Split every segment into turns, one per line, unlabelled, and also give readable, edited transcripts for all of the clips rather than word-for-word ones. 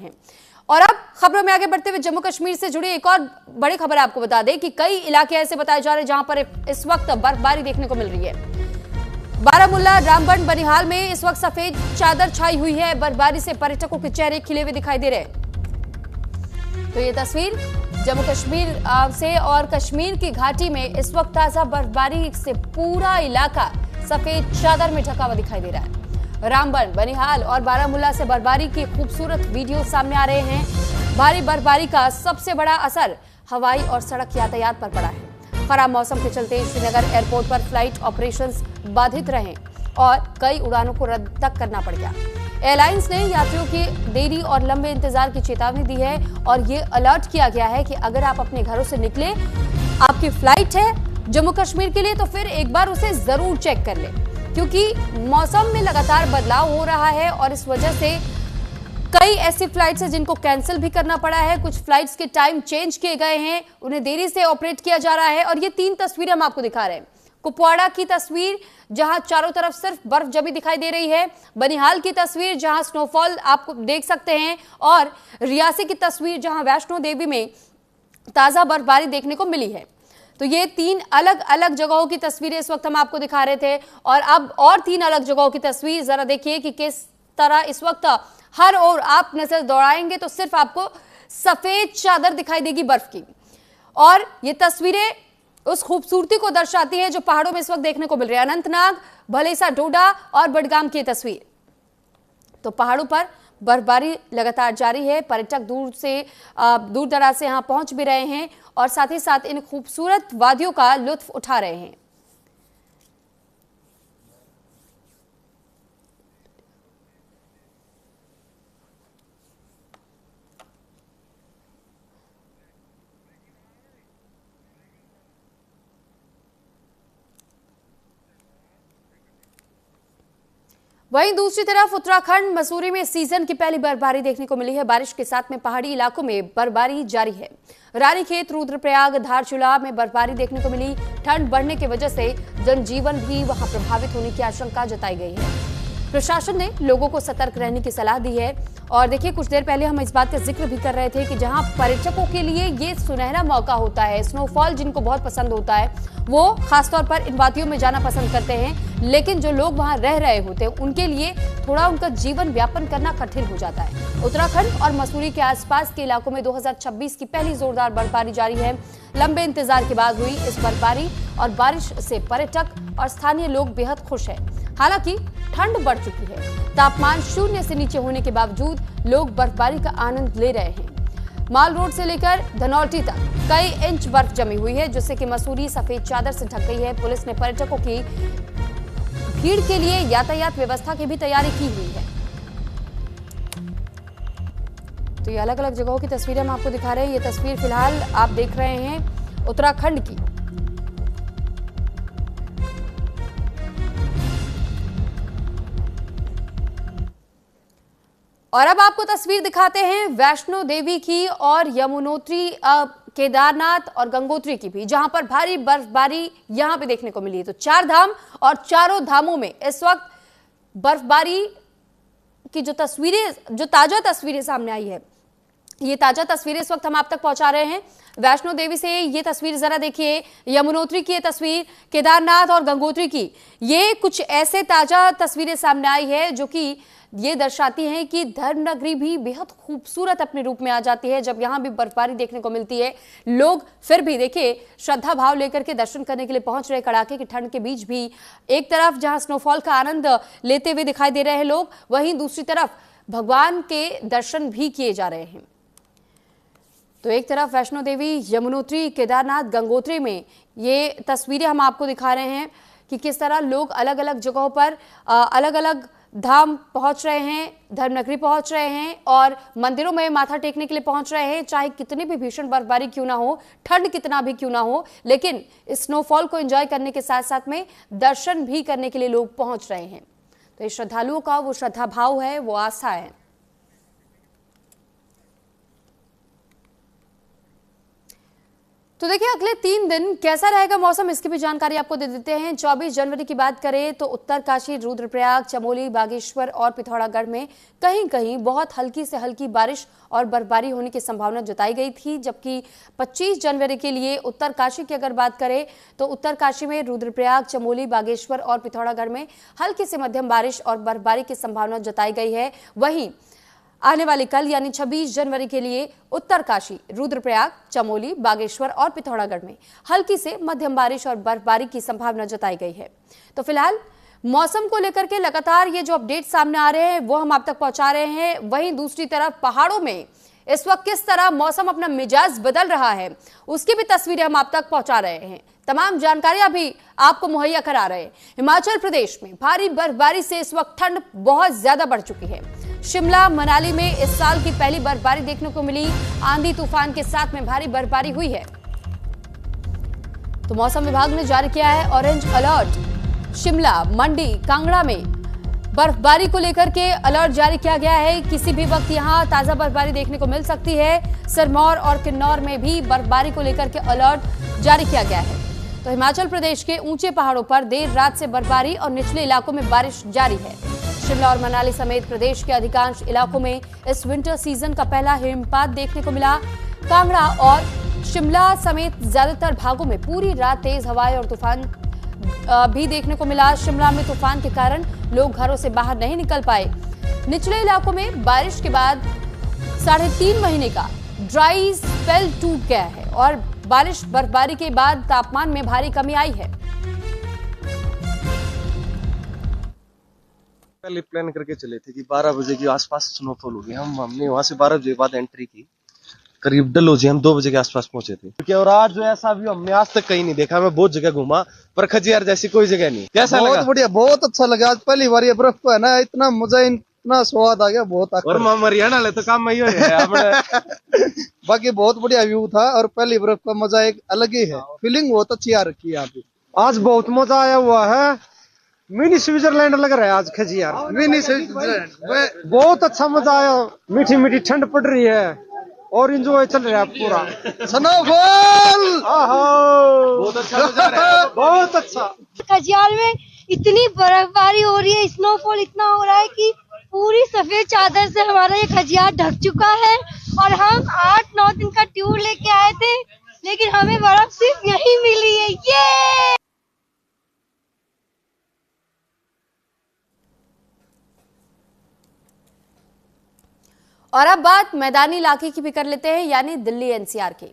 हैं। और अब खबरों में आगे बढ़ते हुए जम्मू कश्मीर से जुड़ी एक और बड़ी खबर आपको बता दें कि कई इलाके ऐसे बताए जा रहे हैं जहां पर इस वक्त बर्फबारी देखने को मिल रही है। बारामूला, रामबन, बनिहाल में इस वक्त सफेद चादर छाई हुई है। बर्फबारी से पर्यटकों के चेहरे खिले हुए दिखाई दे रहे हैं। तो ये तस्वीर जम्मू कश्मीर से और कश्मीर की घाटी में इस वक्त ताजा बर्फबारी से पूरा इलाका सफेद चादर में ढका हुआ दिखाई दे रहा है। रामबन, बनिहाल और बारामूला से बर्फबारी के खूबसूरत वीडियो सामने आ रहे हैं। भारी बर्फबारी का सबसे बड़ा असर हवाई और सड़क यातायात पर पड़ा है। खराब मौसम के चलते श्रीनगर एयरपोर्ट पर फ्लाइट ऑपरेशंस बाधित रहे और कई उड़ानों को रद्द तक करना पड़ गया। एयरलाइंस ने यात्रियों की देरी और लंबे इंतजार की चेतावनी दी है और ये अलर्ट किया गया है कि अगर आप अपने घरों से निकले, आपकी फ्लाइट है जम्मू कश्मीर के लिए, तो फिर एक बार उसे जरूर चेक कर ले, क्योंकि मौसम में लगातार बदलाव हो रहा है और इस वजह से कई ऐसी फ्लाइट्स हैं जिनको कैंसिल भी करना पड़ा है। कुछ फ्लाइट्स के टाइम चेंज किए गए हैं, उन्हें देरी से ऑपरेट किया जा रहा है। और ये 3 तस्वीरें हम आपको दिखा रहे हैं। कुपवाड़ा की तस्वीर जहां चारों तरफ सिर्फ बर्फ जमी दिखाई दे रही है, बनिहाल की तस्वीर जहां स्नोफॉल आप देख सकते हैं, और रियासी की तस्वीर जहां वैष्णो देवी में ताजा बर्फबारी देखने को मिली है। तो ये 3 अलग अलग जगहों की तस्वीरें इस वक्त हम आपको दिखा रहे थे। और अब और 3 अलग जगहों की तस्वीर जरा देखिए कि किस तरह इस वक्त हर ओर आप नजर दौड़ाएंगे तो सिर्फ आपको सफेद चादर दिखाई देगी बर्फ की। और ये तस्वीरें उस खूबसूरती को दर्शाती है जो पहाड़ों में इस वक्त देखने को मिल रही है। अनंतनाग, भलेसा, डोडा और बडगाम की तस्वीर। तो पहाड़ों पर बर्फबारी लगातार जारी है। पर्यटक दूर दराज से यहां पहुंच भी रहे हैं और साथ ही साथ इन खूबसूरत वादियों का लुत्फ उठा रहे हैं। वहीं दूसरी तरफ उत्तराखंड मसूरी में सीजन की पहली बर्फबारी देखने को मिली है। बारिश के साथ में पहाड़ी इलाकों में बर्फबारी जारी है। रानीखेत, रुद्रप्रयाग, धारचूला में बर्फबारी देखने को मिली। ठंड बढ़ने की वजह से जनजीवन भी वहां प्रभावित होने की आशंका जताई गई है। प्रशासन ने लोगों को सतर्क रहने की सलाह दी है। और देखिए, कुछ देर पहले हम इस बात का जिक्र भी कर रहे थे कि जहां पर्यटकों के लिए ये सुनहरा मौका होता है, स्नोफॉल जिनको बहुत पसंद होता है, वो खासतौर पर इन वादियों में जाना पसंद करते हैं। लेकिन जो लोग वहां रह रहे होते हैं उनके लिए थोड़ा उनका जीवन व्यापन करना कठिन हो जाता है। उत्तराखंड और मसूरी के आसपास के इलाकों में 2026 की पहली जोरदार बर्फबारी जारी है। लंबे इंतजार के बाद हुई इस बर्फबारी और बारिश से पर्यटक और स्थानीय लोग बेहद खुश हैं। हालांकि ठंड बढ़ चुकी है। तापमान 0 से नीचे होने के बावजूद लोग बर्फबारी का आनंद ले रहे हैं। माल रोड से लेकर धनौल्टी तक कई इंच बर्फ जमी हुई है, जिससे कि मसूरी सफेद चादर से ढक गई है। पुलिस ने पर्यटकों की भीड़ के लिए यातायात व्यवस्था की भी तैयारी की हुई है। तो ये अलग अलग जगहों की तस्वीरें हम आपको दिखा रहे हैं। ये तस्वीर फिलहाल आप देख रहे हैं उत्तराखंड की। और अब आपको तस्वीर दिखाते हैं वैष्णो देवी की और यमुनोत्री, केदारनाथ और गंगोत्री की भी, जहां पर भारी बर्फबारी यहां पे देखने को मिली है। तो 4 धाम और चारों धामों में इस वक्त बर्फबारी की जो ताजा तस्वीरें सामने आई है, ये ताजा तस्वीरें इस वक्त हम आप तक पहुंचा रहे हैं। वैष्णो देवी से ये तस्वीर जरा देखिए, यमुनोत्री की ये तस्वीर, केदारनाथ और गंगोत्री की ये कुछ ऐसे ताजा तस्वीरें सामने आई है जो कि ये दर्शाती हैं कि धर्मनगरी भी बेहद खूबसूरत अपने रूप में आ जाती है जब यहां भी बर्फबारी देखने को मिलती है। लोग फिर भी देखिए श्रद्धा भाव लेकर के दर्शन करने के लिए पहुंच रहे। कड़ाके की ठंड के बीच भी एक तरफ जहां स्नोफॉल का आनंद लेते हुए दिखाई दे रहे हैं लोग, वहीं दूसरी तरफ भगवान के दर्शन भी किए जा रहे हैं। तो एक तरफ वैष्णो देवी, यमुनोत्री, केदारनाथ, गंगोत्री में ये तस्वीरें हम आपको दिखा रहे हैं कि किस तरह लोग अलग अलग जगहों पर अलग अलग धाम पहुंच रहे हैं, धर्मनगरी पहुंच रहे हैं और मंदिरों में माथा टेकने के लिए पहुंच रहे हैं। चाहे कितनी भी भीषण बर्फबारी क्यों ना हो, ठंड कितना भी क्यों ना हो, लेकिन स्नोफॉल को एंजॉय करने के साथ साथ में दर्शन भी करने के लिए लोग पहुंच रहे हैं। तो ये श्रद्धालुओं का वो श्रद्धा भाव है, वो आस्था है। तो देखिए अगले 3 दिन कैसा रहेगा मौसम, इसकी भी जानकारी आपको दे देते हैं। 24 जनवरी की बात करें तो उत्तरकाशी, रुद्रप्रयाग, चमोली, बागेश्वर और पिथौरागढ़ में कहीं कहीं बहुत हल्की से हल्की बारिश और बर्फबारी होने की संभावना जताई गई थी। जबकि 25 जनवरी के लिए उत्तरकाशी की अगर बात करें तो उत्तरकाशी में, रुद्रप्रयाग, चमोली, बागेश्वर और पिथौरागढ़ में हल्की से मध्यम बारिश और बर्फबारी की संभावना जताई गई है। वहीं आने वाली कल यानी 26 जनवरी के लिए उत्तरकाशी, रुद्रप्रयाग, चमोली, बागेश्वर और पिथौरागढ़ में हल्की से मध्यम बारिश और बर्फबारी की संभावना जताई गई है। तो फिलहाल मौसम को लेकर के लगातार ये जो अपडेट सामने आ रहे हैं वो हम आप तक पहुंचा रहे हैं। वहीं दूसरी तरफ पहाड़ों में इस वक्त किस तरह मौसम अपना मिजाज बदल रहा है उसकी भी तस्वीरें हम आप तक पहुंचा रहे हैं। तमाम जानकारियां भी आपको मुहैया करा रहे हैं। हिमाचल प्रदेश में भारी बर्फबारी से इस वक्त ठंड बहुत ज्यादा बढ़ चुकी है। शिमला, मनाली में इस साल की पहली बर्फबारी देखने को मिली। आंधी तूफान के साथ में भारी बर्फबारी हुई है। तो मौसम विभाग ने जारी किया है ऑरेंज अलर्ट। शिमला, मंडी, कांगड़ा में बर्फबारी को लेकर के अलर्ट जारी किया गया है। किसी भी वक्त यहां ताजा बर्फबारी देखने को मिल सकती है। सिरमौर और किन्नौर में भी बर्फबारी को लेकर के अलर्ट जारी किया गया है। तो हिमाचल प्रदेश के ऊंचे पहाड़ों पर देर रात से बर्फबारी और निचले इलाकों में बारिश जारी है। शिमला और मनाली समेत प्रदेश के अधिकांश इलाकों में इस विंटर सीजन का पहला हिमपात देखने को मिला। कांगड़ा और शिमला समेत ज्यादातर भागों में पूरी रात तेज हवाएं और तूफान भी देखने को मिला। शिमला में तूफान के कारण लोग घरों से बाहर नहीं निकल पाए। निचले इलाकों में बारिश के बाद 3.5 महीने का ड्राई स्पेल टूट गया है और बारिश बर्फबारी के बाद तापमान में भारी कमी आई है।
पहले प्लान करके चले थे कि 12 बजे के आसपास स्नोफॉल होगी। हमने वहां से 12 बजे के बाद एंट्री की। करीब डलहौजी हम 2 बजे के आसपास पहुंचे थे। क्योंकि और आज जो ऐसा व्यू हमने आज तक कहीं नहीं देखा। मैं बहुत जगह घूमा पर खजियार जैसी कोई जगह नहीं। कैसा लगा?
बहुत बढ़िया, बहुत अच्छा लगा। आज पहली बार ये बर्फ है ना, इतना मजा, इतना स्वाद आ गया, बहुत अच्छा।
और हरियाणा ले तो काम में है।
बाकी बहुत बढ़िया व्यू था और पहली बर्फ का मजा एक अलग ही है। फीलिंग बहुत अच्छी आ रखी है यहाँ पे।
आज बहुत मजा आया हुआ है। मिनी स्विट्जरलैंड लग रहा है आज खजियार।
मिनी स्विट्जरलैंड
बहुत अच्छा मजा आया। मीठी मीठी ठंड पड़ रही है और एंजॉय चल रहा है पूरा।
स्नोफॉल
बहुत अच्छा मजा आ रहा है।
बहुत अच्छा।
खजियार में इतनी बर्फबारी हो रही है, स्नोफॉल इतना हो रहा है कि पूरी सफेद चादर से हमारा ये खजियार ढक चुका है। और हम 8-9 दिन का टूर लेके आए थे लेकिन हमें बर्फ सिर्फ यहीं मिली है। ये
और अब बात मैदानी इलाके की भी कर लेते हैं, यानी दिल्ली एनसीआर की।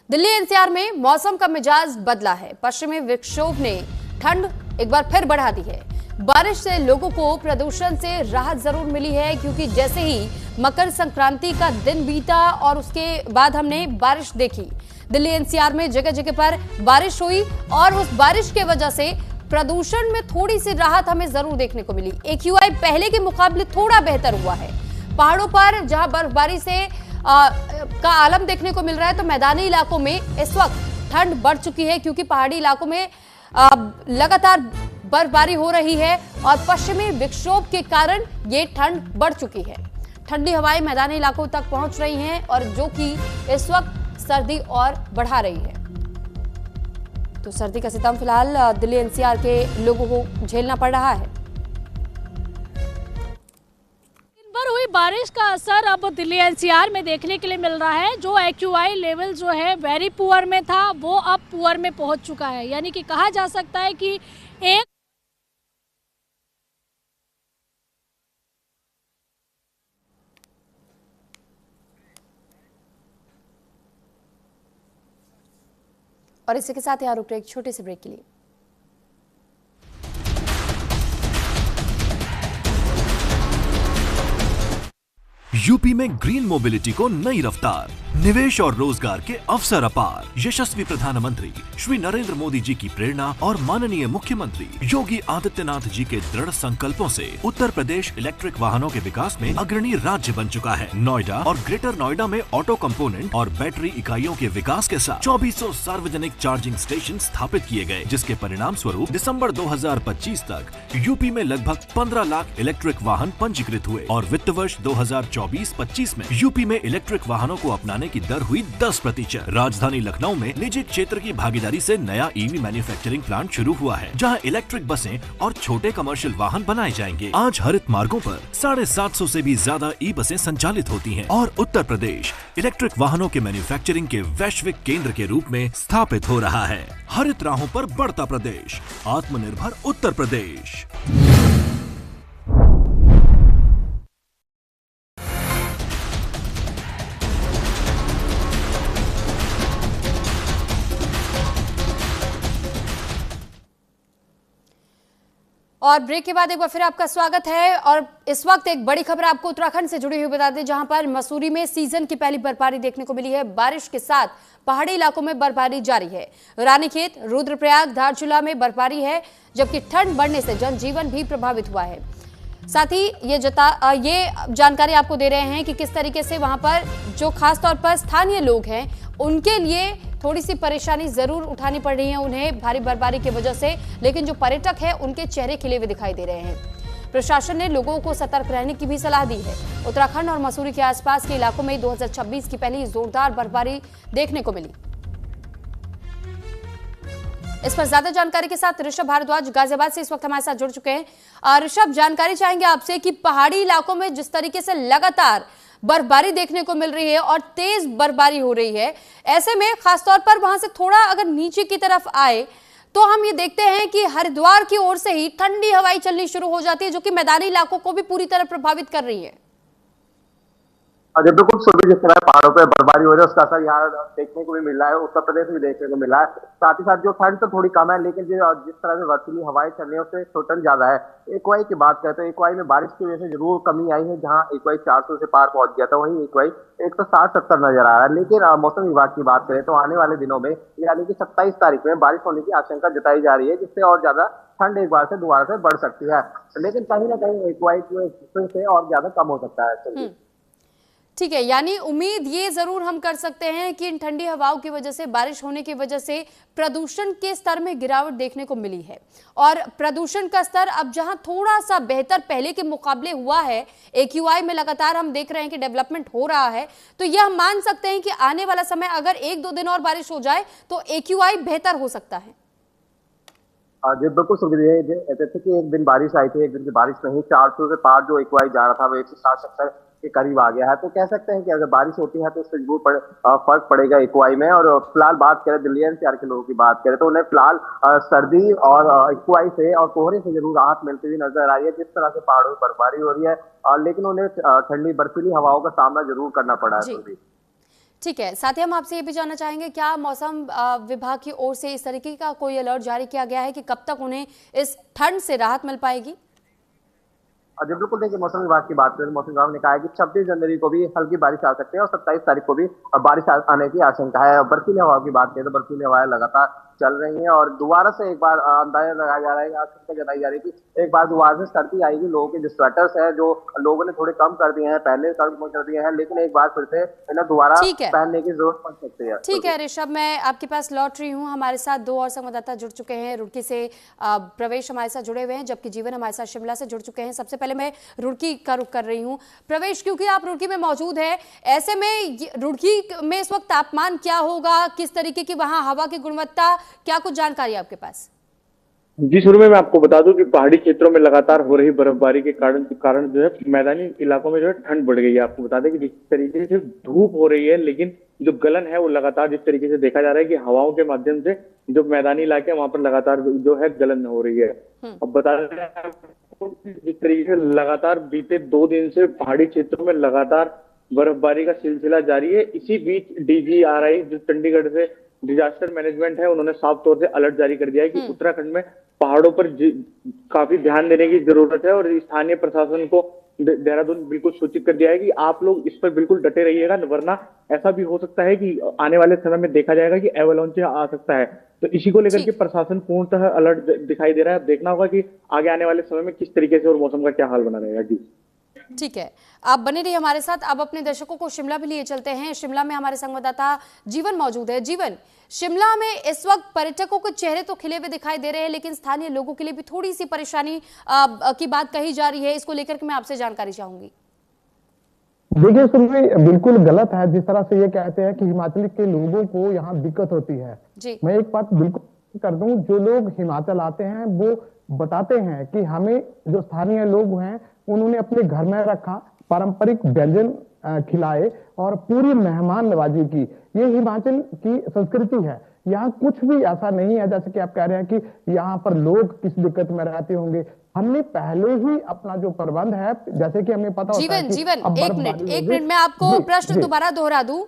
दिल्ली एनसीआर में मौसम का मिजाज बदला है। पश्चिमी विक्षोभ ने ठंड एक बार फिर बढ़ा दी है। बारिश से लोगों को प्रदूषण से राहत जरूर मिली है, क्योंकि जैसे ही मकर संक्रांति का दिन बीता और उसके बाद हमने बारिश देखी। दिल्ली एनसीआर में जगह जगह पर बारिश हुई और उस बारिश की वजह से प्रदूषण में थोड़ी सी राहत हमें जरूर देखने को मिली। AQI पहले के मुकाबले थोड़ा बेहतर हुआ है। पहाड़ों पर जहां बर्फबारी से का आलम देखने को मिल रहा है, तो मैदानी इलाकों में इस वक्त ठंड बढ़ चुकी है, क्योंकि पहाड़ी इलाकों में लगातार बर्फबारी हो रही है और पश्चिमी विक्षोभ के कारण ये ठंड बढ़ चुकी है। ठंडी हवाएं मैदानी इलाकों तक पहुंच रही हैं और जो कि इस वक्त सर्दी और बढ़ा रही है। तो सर्दी का सितम फिलहाल दिल्ली एनसीआर के लोगों को झेलना पड़ रहा है।
पर हुई बारिश का असर अब दिल्ली एनसीआर में देखने के लिए मिल रहा है। जो AQI लेवल जो है वेरी पुअर में था वो अब पुअर में पहुंच चुका है। यानी कि कहा जा सकता है कि एक
और इसी के साथ यहाँ रुक रहे एक छोटे से ब्रेक के लिए।
यूपी में ग्रीन मोबिलिटी को नई रफ्तार, निवेश और रोजगार के अवसर अपार। यशस्वी प्रधानमंत्री श्री नरेंद्र मोदी जी की प्रेरणा और माननीय मुख्यमंत्री योगी आदित्यनाथ जी के दृढ़ संकल्पों से उत्तर प्रदेश इलेक्ट्रिक वाहनों के विकास में अग्रणी राज्य बन चुका है। नोएडा और ग्रेटर नोएडा में ऑटो कंपोनेंट और बैटरी इकाइयों के विकास के साथ 2400 सार्वजनिक चार्जिंग स्टेशन स्थापित किए गए, जिसके परिणाम स्वरूप दिसंबर 2025 तक यूपी में लगभग 15 लाख इलेक्ट्रिक वाहन पंजीकृत हुए और वित्त वर्ष 2024 2024-25 में यूपी में इलेक्ट्रिक वाहनों को अपनाने की दर हुई 10%। राजधानी लखनऊ में निजी क्षेत्र की भागीदारी से नया ईवी मैन्युफैक्चरिंग प्लांट शुरू हुआ है, जहां इलेक्ट्रिक बसें और छोटे कमर्शियल वाहन बनाए जाएंगे। आज हरित मार्गों पर 750 से भी ज्यादा ई बसें संचालित होती हैं और उत्तर प्रदेश इलेक्ट्रिक वाहनों के मैन्युफैक्चरिंग के वैश्विक केंद्र के रूप में स्थापित हो रहा है। हरित राहों पर बढ़ता प्रदेश, आत्मनिर्भर उत्तर प्रदेश।
और ब्रेक के बाद एक बार फिर आपका स्वागत है। और इस वक्त एक बड़ी खबर आपको उत्तराखंड से जुड़ी हुई बता दें, जहां पर मसूरी में सीजन की पहली बर्फबारी देखने को मिली है। बारिश के साथ पहाड़ी इलाकों में बर्फबारी जारी है। रानीखेत, रुद्रप्रयाग, धारचूला में बर्फबारी है, जबकि ठंड बढ़ने से जनजीवन भी प्रभावित हुआ है। साथ ही ये जानकारी आपको दे रहे हैं कि किस तरीके से वहां पर जो खासतौर पर स्थानीय लोग हैं उनके लिए थोड़ी सी परेशानी जरूर उठानी पड़ रही है उन्हें भारी बर्फबारी की वजह से, लेकिन जो पर्यटक हैं उनके चेहरे खिले हुए दिखाई दे रहे हैं। प्रशासन ने लोगों को सतर्क रहने की भी सलाह दी है। उत्तराखंड और मसूरी के आसपास के इलाकों में 2026 की पहली जोरदार बर्फबारी देखने को मिली। इस पर ज्यादा जानकारी के साथ ऋषभ भारद्वाज गाजियाबाद से इस वक्त हमारे साथ जुड़ चुके हैं। ऋषभ, जानकारी चाहेंगे आपसे कि पहाड़ी इलाकों में जिस तरीके से लगातार बर्फबारी देखने को मिल रही है और तेज बर्फबारी हो रही है, ऐसे में खासतौर पर वहां से थोड़ा अगर नीचे की तरफ आए तो हम ये देखते हैं कि हरिद्वार की ओर से ही ठंडी हवाएं चलनी शुरू हो जाती है, जो कि मैदानी इलाकों को भी पूरी तरह प्रभावित कर रही है।
बिल्कुल सुबह जिस तरह पहाड़ों पे बर्फबारी हो रही है उसका असर यहाँ देखने को भी मिल रहा है, उत्तर प्रदेश में भी देखने को मिल रहा है। साथ ही साथ जो ठंड तो थोड़ी कम है, लेकिन जिस तरह से वर्षीली हवाएं चल रही है उससे ठंड ज्यादा है। एकवाई की बात करते हैं, एकवाई में बारिश की वजह से जरूर कमी आई है, जहाँ एकवाई 400 से पार पहुंच गया था, वहीं एकवाई 160-70 नजर आ रहा है। लेकिन मौसम विभाग की बात करें तो आने वाले दिनों में यानी कि 27 तारीख में बारिश होने की आशंका जताई जा रही है, जिससे और ज्यादा ठंड एक बार से दोबारा से बढ़ सकती है। लेकिन कहीं ना कहीं एकवाई से और ज्यादा कम हो सकता है।
ठीक है, यानी उम्मीद ये जरूर हम कर सकते हैं कि इन ठंडी हवाओं की वजह से, बारिश होने की वजह से प्रदूषण के स्तर में गिरावट देखने को मिली है। और प्रदूषण का स्तर अब जहां थोड़ा सा बेहतर पहले के मुकाबले हुआ है, AQI में लगातार हम देख रहे हैं कि डेवलपमेंट हो रहा है, तो यह हम मान सकते हैं कि आने वाला समय अगर 1-2 दिन और बारिश हो जाए तो AQI बेहतर हो सकता है।
जी बिल्कुल सुनिए, जैसे कि एक दिन बारिश आई थी, एक दिन की बारिश नहीं, 400 से पार जो AQI जा रहा था वो 160-70 के करीब आ गया है। तो कह सकते हैं कि अगर बारिश होती है तो उससे जरूर फर्क पड़ेगा AQI में। और फिलहाल बात करें दिल्ली NCR के लोगों की बात करें तो उन्हें फिलहाल सर्दी और AQI से और कोहरे से जरूर राहत मिलती हुई नजर आ रही है। जिस तरह से पहाड़ों में बर्फबारी हो रही है, लेकिन उन्हें ठंडी बर्फीली हवाओं का सामना जरूर करना पड़ा है।
ठीक है, साथ ही हम आपसे ये भी जानना चाहेंगे, क्या मौसम विभाग की ओर से इस तरीके का कोई अलर्ट जारी किया गया है कि कब तक उन्हें इस ठंड से राहत मिल पाएगी?
जी बिल्कुल, देखिए मौसम विभाग की बात करें, मौसम विभाग ने कहा है कि 26 जनवरी को भी हल्की बारिश आ सकती है और 27 तारीख को भी बारिश आने की आशंका है। बर्फीली हवाओं की बात करें तो बर्फीली हवाएं लगातार चल रही हैं और दोबारा से एक बार अंदाजा लगाया जा रहा है, आशंका जताई जा रही है कि एक बार दोबारा से सर्दी आएगी। लोगों के जो स्वेटर्स है जो लोगों ने थोड़े कम कर दिए हैं, पहले कम कर दिए हैं, लेकिन एक बार फिर से इन्हें दोबारा पहनने की जरूरत पड़ सकती है।
ठीक है ऋषभ, मैं आपके पास लौट रही हूँ। हमारे साथ 2 और संवाददाता जुड़ चुके हैं। रुड़की से प्रवेश हमारे साथ जुड़े हुए हैं, जबकि जीवन हमारे साथ शिमला से जुड़ चुके हैं। सबसे पहले मैं रुड़की का रुख कर रही हूँ। प्रवेश, क्योंकि आप रुड़की में मौजूद है, ऐसे में रुड़की में इस वक्त तापमान क्या होगा, किस तरीके की वहाँ हवा की गुणवत्ता, क्या कुछ जानकारी आपके पास?
जी, शुरू में मैं आपको बता दूं कि पहाड़ी क्षेत्रों में लगातार हो रही बर्फबारी के कारण जो है मैदानी इलाकों में जो है ठंड बढ़ गई है। आपको बता दें कि जिस तरीके से धूप हो रही है, लेकिन जो गलन है वो लगातार जिस तरीके से देखा जा रहा है कि हवाओं के माध्यम से जो मैदानी इलाके हैं वहां पर लगातार जो है गलन हो रही है। अब बता दें जिस तरीके से लगातार बीते 2 दिन से पहाड़ी क्षेत्रों में लगातार बर्फबारी का सिलसिला जारी है। इसी बीच DGRI जो चंडीगढ़ से डिजास्टर मैनेजमेंट है, उन्होंने साफ तौर से अलर्ट जारी कर दिया है कि उत्तराखंड में पहाड़ों पर काफी ध्यान देने की जरूरत है और स्थानीय प्रशासन को देहरादून बिल्कुल सूचित कर दिया है कि आप लोग इस पर बिल्कुल डटे रहिएगा, वरना ऐसा भी हो सकता है कि आने वाले समय में देखा जाएगा कि एवलांच आ सकता है। तो इसी को लेकर के प्रशासन पूर्णतः अलर्ट दिखाई दे रहा है। अब देखना होगा कि आगे आने वाले समय में किस तरीके से और मौसम का क्या हाल बना रहेगा। जी
ठीक है, आप बने रहिए हमारे साथ। अब अपने दर्शकों को शिमला भी लिए चलते हैं। शिमला में हमारे संवाददाता जीवन मौजूद है। जीवन, शिमला में इस वक्त पर्यटकों के चेहरे तो खिले हुए दिखाई दे रहे हैं, लेकिन स्थानीय लोगों के लिए भी थोड़ी सी परेशानी की बात कही जा रही है। इसको लेकर के मैं आपसे जानकारी चाहूंगी।
देखिए सुरभि, बिल्कुल गलत है जिस तरह से ये कहते हैं कि हिमाचल के लोगों को यहाँ दिक्कत होती है।
जी।
मैं एक बात बिल्कुल कर दूं, जो लोग हिमाचल आते हैं वो बताते हैं कि हमें जो स्थानीय लोग हैं उन्होंने अपने घर में रखा, पारंपरिक व्यंजन खिलाए और पूरी मेहमान नवाजी की। ये हिमाचल की संस्कृति है। यहाँ कुछ भी ऐसा नहीं है जैसे कि आप कह रहे हैं कि यहाँ पर लोग किस दिक्कत में रहते होंगे। हमने पहले ही अपना जो प्रबंध है, जैसे कि हमें पता होता है कि
जीवन
अब
एक मिनट मैं आपको प्रश्न
जी।
दोबारा दोहरा दूं।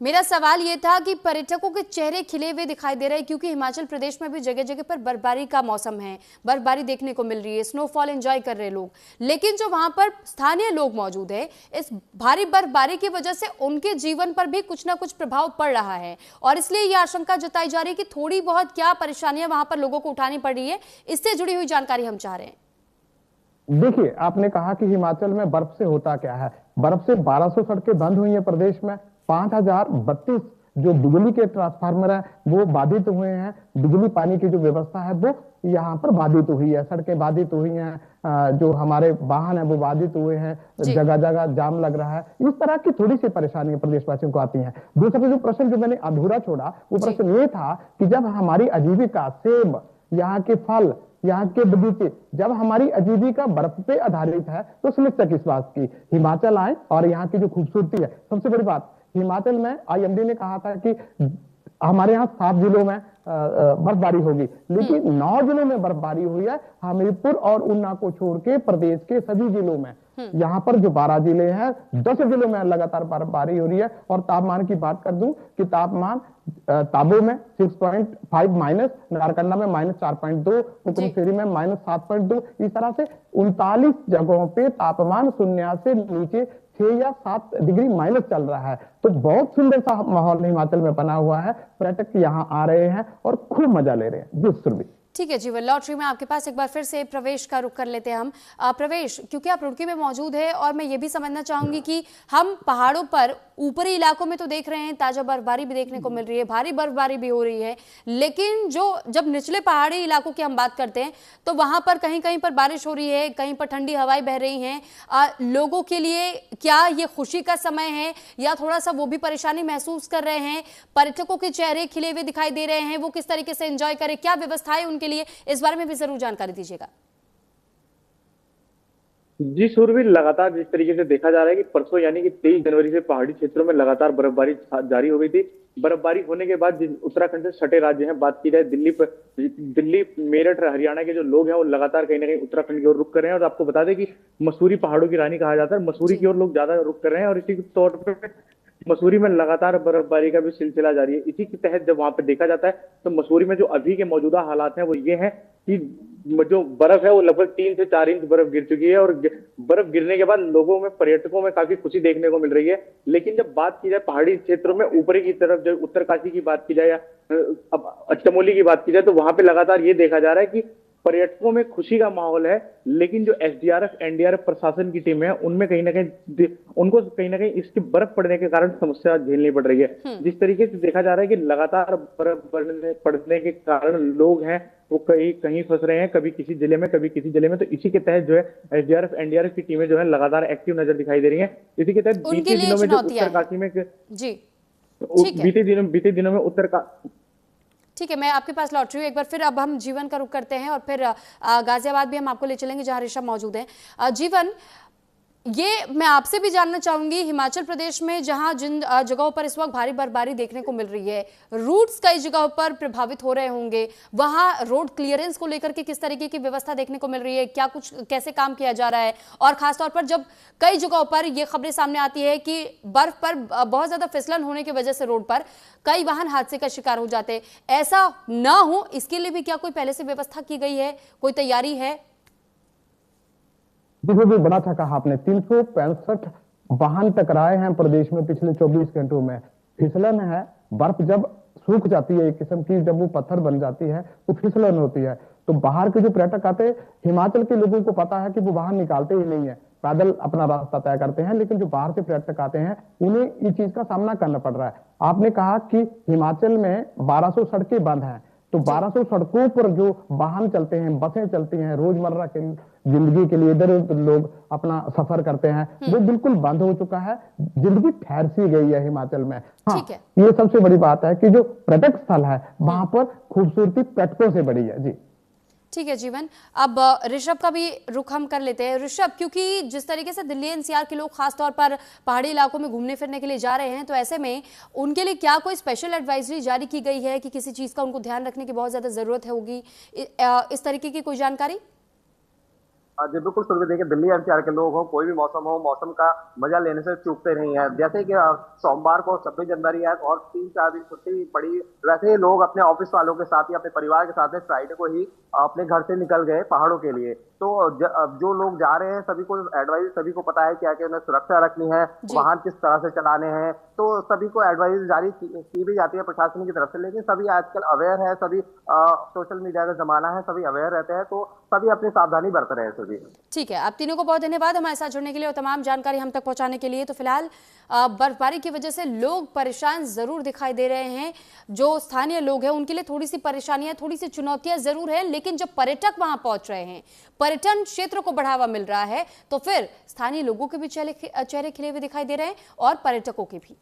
मेरा सवाल ये था कि पर्यटकों के चेहरे खिले हुए दिखाई दे रहे हैं क्योंकि हिमाचल प्रदेश में भी जगह जगह पर बर्फबारी का मौसम है, बर्फबारी देखने को मिल रही है, स्नोफॉल एंजॉय कर रहे हैं लोग, लेकिन जो वहां पर स्थानीय लोग मौजूद है, इस भारी बर्फबारी की वजह से उनके जीवन पर भी कुछ ना कुछ प्रभाव पड़ रहा है और इसलिए ये आशंका जताई जा रही है कि थोड़ी बहुत क्या परेशानियां वहां पर लोगों को उठानी पड़ रही है। इससे जुड़ी हुई जानकारी हम चाह रहे हैं।
देखिए, आपने कहा कि हिमाचल में बर्फ से होता क्या है। बर्फ से 1200 सड़कें बंद हुई हैं प्रदेश में, 5032 जो बिजली के ट्रांसफार्मर है वो बाधित हुए हैं, बिजली पानी की जो व्यवस्था है वो यहाँ पर बाधित हुई है, सड़कें बाधित हुई हैं, जो हमारे वाहन है वो बाधित हुए हैं, जगह जगह जाम लग रहा है। इस तरह की थोड़ी सी परेशानियां प्रदेशवासियों को आती हैं। दूसरा जो प्रश्न जो मैंने अधूरा छोड़ा वो प्रश्न ये था कि जब हमारी आजीविका, सेब, यहाँ के फल, यहाँ के बगीचे, जब हमारी आजीविका बर्फ पे आधारित है तो समस्या किस बात की। हिमाचल आए और यहाँ की जो खूबसूरती है, सबसे बड़ी बात हिमाचल में आईएमडी ने कहा था कि हमारे यहाँ 7 जिलों में बर्फबारी होगी, लेकिन 9 जिलों में बर्फबारी हुई है, हमीरपुर और ऊना को छोड़ के प्रदेश के सभी जिलों में। यहाँ पर जो 12 जिले हैं, 10 जिलों में लगातार बर्फबारी हो रही है। और तापमान की बात कर दूं कि तापमान ताबो में 6.5 माइनस, नारकंडा में -4.2, हुकुमशेरी में -7.2, इस तरह से 39 जगहों पे तापमान शून्य से नीचे 6 या 7 डिग्री माइनस चल रहा है। तो बहुत सुंदर सा माहौल हिमाचल में बना हुआ है, पर्यटक यहाँ आ रहे हैं और खूब मजा ले रहे हैं। जी सुरभि।
ठीक है जीवन, लॉटरी में आपके पास एक बार फिर से प्रवेश का रुख कर लेते हैं हम। प्रवेश, क्योंकि आप रुड़की में मौजूद है और मैं ये भी समझना चाहूंगी कि हम पहाड़ों पर ऊपरी इलाकों में तो देख रहे हैं ताजा बर्फबारी भी देखने को मिल रही है, भारी बर्फबारी भी हो रही है, लेकिन जब निचले पहाड़ी इलाकों की हम बात करते हैं तो वहां पर कहीं कहीं पर बारिश हो रही है, कहीं पर ठंडी हवाएं बह रही हैं। लोगों के लिए क्या ये खुशी का समय है या थोड़ा सा वो भी परेशानी महसूस कर रहे हैं? पर्यटकों के चेहरे खिले हुए दिखाई दे रहे हैं, वो किस तरीके से एंजॉय करें, क्या व्यवस्थाएं उनके लिए, इस बारे में भी जरूर जानकारी दीजिएगा।
जी सूरवीर, लगातार जिस तरीके से देखा जा रहा है कि परसों यानी कि 23 जनवरी से पहाड़ी क्षेत्रों में लगातार बर्फबारी जारी हो गई थी। बर्फबारी होने के बाद उत्तराखंड से सटे राज्य हैं, बात की जाए दिल्ली, मेरठ, हरियाणा के जो लोग हैं वो लगातार कहीं ना कहीं उत्तराखंड की ओर रुख कर रहे हैं। और आपको बता दें कि मसूरी पहाड़ों की रानी कहा जाता है, मसूरी की ओर लोग ज्यादा रुख कर रहे हैं और इसी के तौर पर मसूरी में लगातार बर्फबारी का भी सिलसिला जारी है। इसी के तहत जब वहां पे देखा जाता है तो मसूरी में जो अभी के मौजूदा हालात हैं वो ये हैं कि जो बर्फ है वो लगभग 3 से 4 इंच बर्फ गिर चुकी है और बर्फ गिरने के बाद लोगों में, पर्यटकों में काफी खुशी देखने को मिल रही है। लेकिन जब बात की जाए पहाड़ी क्षेत्रों में ऊपरी की तरफ, जो उत्तरकाशी की बात की जाए या अब चमोली की बात की जाए, तो वहां पे लगातार ये देखा जा रहा है कि पर्यटकों में खुशी का माहौल है, लेकिन जो एसडीआरएफ, एनडीआरएफ प्रशासन की टीम है उनमें कहीं ना कहीं उनको कहीं ना कहीं इसकी बर्फ पड़ने के कारण समस्या झेलनी पड़ रही है। जिस तरीके से देखा जा रहा है कि लगातार बर्फ पड़ने के कारण लोग हैं वो कहीं फंस रहे हैं, कभी किसी जिले में, कभी किसी जिले में। तो इसी के तहत जो है एसडीआरएफ, एनडीआरएफ की टीमें जो है लगातार एक्टिव नजर दिखाई दे रही है। इसी के तहत बीते दिनों में जो उत्तरकाशी में बीते दिनों में
ठीक है, मैं आपके पास लौट रही हूँ एक बार फिर। अब हम जीवन का रुख करते हैं और फिर गाजियाबाद भी हम आपको ले चलेंगे जहां ऋषभ मौजूद है। जीवन, ये मैं आपसे भी जानना चाहूंगी, हिमाचल प्रदेश में जहां जिन जगहों पर इस वक्त भारी बर्फबारी देखने को मिल रही है, रूट्स कई जगहों पर प्रभावित हो रहे होंगे, वहां रोड क्लियरेंस को लेकर के किस तरीके की व्यवस्था देखने को मिल रही है, क्या कुछ कैसे काम किया जा रहा है? और खासतौर पर जब कई जगहों पर ये खबरें सामने आती है कि बर्फ पर बहुत ज्यादा फिसलन होने की वजह से रोड पर कई वाहन हादसे का शिकार हो जाते हैं, ऐसा ना हो इसके लिए भी क्या कोई पहले से व्यवस्था की गई है, कोई तैयारी है?
देखो भी बड़ा अच्छा कहा आपने, 365 वाहन टकराए हैं प्रदेश में पिछले 24 घंटों में। फिसलन है, बर्फ जब सूख जाती है एक किस्म की, जब वो पत्थर बन जाती है तो फिसलन होती है। तो बाहर के जो पर्यटक आते हैं, हिमाचल के लोगों को पता है कि वो वाहन निकालते ही नहीं है, पैदल अपना रास्ता तय करते हैं, लेकिन जो बाहर से पर्यटक आते हैं उन्हें इस चीज का सामना करना पड़ रहा है। आपने कहा कि हिमाचल में 1200 सड़कें बंद हैं, तो 1200 सड़कों पर जो वाहन चलते हैं, बसें चलती हैं, रोजमर्रा के जिंदगी के लिए इधर लोग अपना सफर करते हैं, वो बिल्कुल बंद हो चुका है। जिंदगी ठहर सी गई है हिमाचल में। हाँ, ये सबसे बड़ी बात है कि जो पर्यटक स्थल है वहां पर खूबसूरती पर्यटकों से बड़ी है। जी
ठीक है जीवन। अब ऋषभ का भी रुख हम कर लेते हैं। ऋषभ, क्योंकि जिस तरीके से दिल्ली एनसीआर के लोग खासतौर पर पहाड़ी इलाकों में घूमने फिरने के लिए जा रहे हैं, तो ऐसे में उनके लिए क्या कोई स्पेशल एडवाइजरी जारी की गई है कि किसी चीज का उनको ध्यान रखने की बहुत ज्यादा जरूरत होगी, इस तरीके की कोई जानकारी?
जी बिल्कुल सुरभि, देखिए दिल्ली एनसीआर के लोग हो, कोई भी मौसम हो, मौसम का मजा लेने से चूकते नहीं है। जैसे कि सोमवार को 26 जनवरी है और 3-4 दिन छुट्टी पड़ी, वैसे ही लोग अपने ऑफिस वालों के साथ या अपने परिवार के साथ फ्राइडे को ही अपने घर से निकल गए पहाड़ों के लिए। तो जो लोग जा रहे हैं सभी को एडवाइस, सभी को पता है क्या कि उन्हें सुरक्षा रखनी है, वाहन किस तरह से चलाने हैं, तो सभी को एडवाइस जारी की भी जाती है प्रशासन की तरफ से। लेकिन सभी आजकल अवेयर है, सभी सोशल मीडिया का जमाना है, सभी अवेयर रहते हैं, तो सभी अपनी सावधानी बरत रहे हैं सभी।
ठीक है, आप तीनों को बहुत धन्यवाद हमारे साथ जुड़ने के लिए और तमाम जानकारी हम तक पहुंचाने के लिए। तो फिलहाल बर्फबारी की वजह से लोग परेशान जरूर दिखाई दे रहे हैं। जो स्थानीय लोग हैं उनके लिए थोड़ी सी परेशानियां, थोड़ी सी चुनौतियां जरूर है, लेकिन जब पर्यटक वहां पहुंच रहे हैं, पर्यटन क्षेत्र को बढ़ावा मिल रहा है, तो फिर स्थानीय लोगों के भी चेहरे खिले हुए दिखाई दे रहे हैं और पर्यटकों के भी।